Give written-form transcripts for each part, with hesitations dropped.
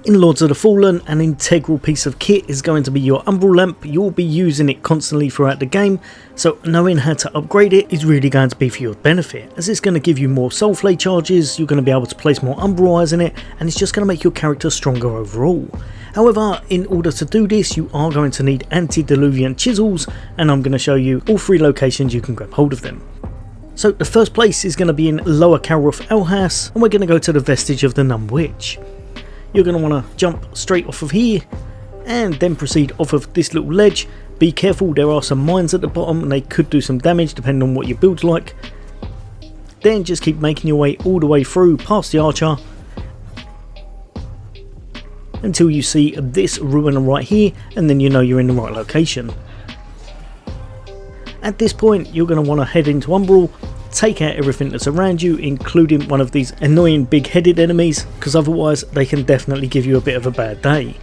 In Lords of the Fallen, an integral piece of kit is going to be your Umbral lamp. You'll be using it constantly throughout the game, so knowing how to upgrade it is really going to be for your benefit, as it's going to give you more soul flay charges, you're going to be able to place more Umbral eyes in it, and it's just going to make your character stronger overall. However, in order to do this, you are going to need antediluvian chisels, and I'm going to show you all 3 locations you can grab hold of them. So the first place is going to be in Lower Calroth Elhouse, and we're going to go to the vestige of the Numb Witch. You're going to want to jump straight off of here and then proceed off of this little ledge. Be careful, there are some mines at the bottom and they could do some damage depending on what your build's like. Then just keep making your way all the way through past the archer until you see this ruin right here, and then you know you're in the right location. At this point you're going to want to head into Umbral, take out everything that's around you, including one of these annoying big headed enemies, because otherwise they can definitely give you a bit of a bad day.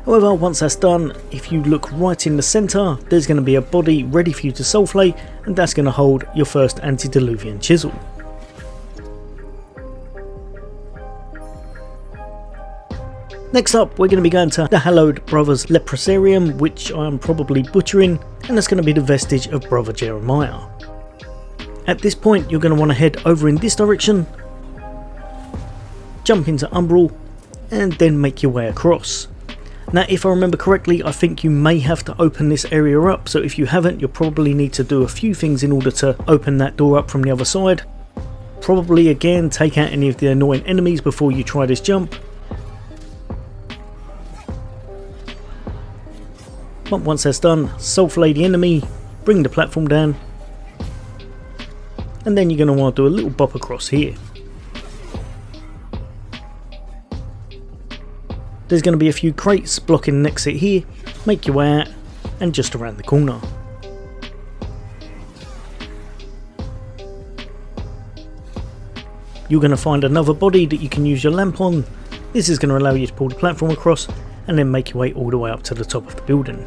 However, once that's done, if you look right in the centre, there's going to be a body ready for you to soul flay, and that's going to hold your first antediluvian chisel. Next up, we're going to be going to the Hallowed Brothers Leprosarium, which I'm probably butchering, and that's going to be the vestige of Brother Jeremiah. At this point you're going to want to head over in this direction, jump into Umbral, and then make your way across. Now if I remember correctly, I think you may have to open this area up, so if you haven't, you'll probably need to do a few things in order to open that door up from the other side. Probably again take out any of the annoying enemies before you try this jump. But once that's done, soul flay the enemy, bring the platform down, and then you're going to want to do a little bop across here. There's going to be a few crates blocking the exit here, make your way out and just around the corner. You're going to find another body that you can use your lamp on. This is going to allow you to pull the platform across and then make your way all the way up to the top of the building.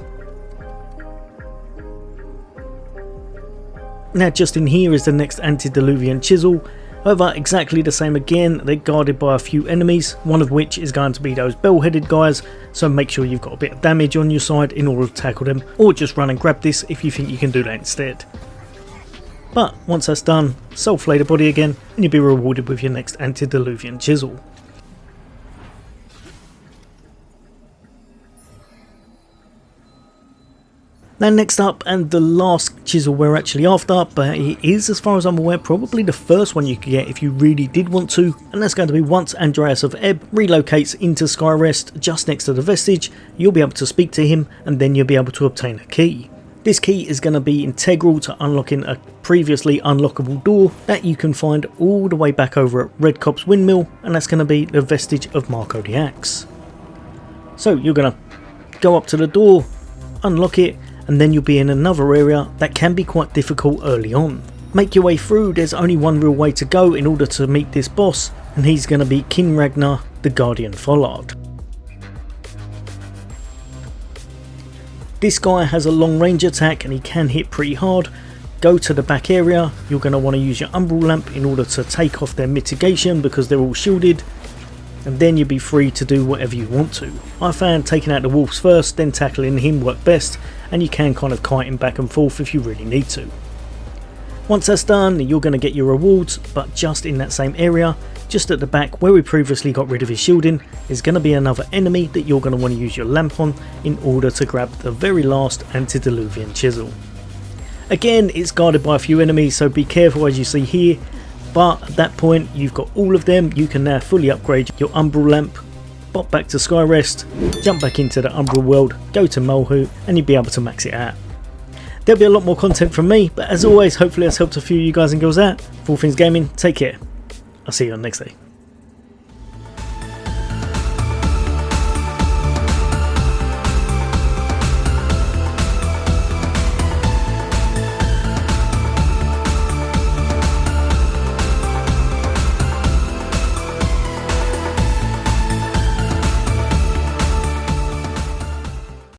Now just in here is the next antediluvian chisel. However, exactly the same again, they're guarded by a few enemies, one of which is going to be those bell-headed guys, so make sure you've got a bit of damage on your side in order to tackle them, or just run and grab this if you think you can do that instead. But once that's done, soul flay the body again and you'll be rewarded with your next antediluvian chisel. Now next up, and the last chisel we're actually after, but it is, as far as I'm aware, probably the first one you could get if you really did want to, and that's going to be once Andreas of Ebb relocates into Skyrest just next to the vestige, you'll be able to speak to him and then you'll be able to obtain a key. This key is going to be integral to unlocking a previously unlockable door that you can find all the way back over at Red Cop's Windmill, and that's going to be the vestige of Marco the Axe. So you're going to go up to the door, unlock it, and then you'll be in another area that can be quite difficult early on. Make your way through, there's only one real way to go in order to meet this boss, and he's going to be King Ragnar the Guardian Follard. This guy has a long range attack and he can hit pretty hard. Go to the back area, you're going to want to use your Umbral lamp in order to take off their mitigation because they're all shielded, and then you'll be free to do whatever you want to. I found taking out the wolves first, then tackling him worked best, and you can kind of kite him back and forth if you really need to. Once that's done, you're going to get your rewards, but just in that same area, just at the back where we previously got rid of his shielding, is going to be another enemy that you're going to want to use your lamp on in order to grab the very last antediluvian chisel. Again, it's guarded by a few enemies, so be careful as you see here, but at that point you've got all of them. You can now fully upgrade your Umbral lamp, pop back to Skyrest, jump back into the Umbral world, go to Malhu, and you'll be able to max it out. There'll be a lot more content from me, but as always, hopefully that's helped a few of you guys and girls out. For all things gaming, take care. I'll see you on next day.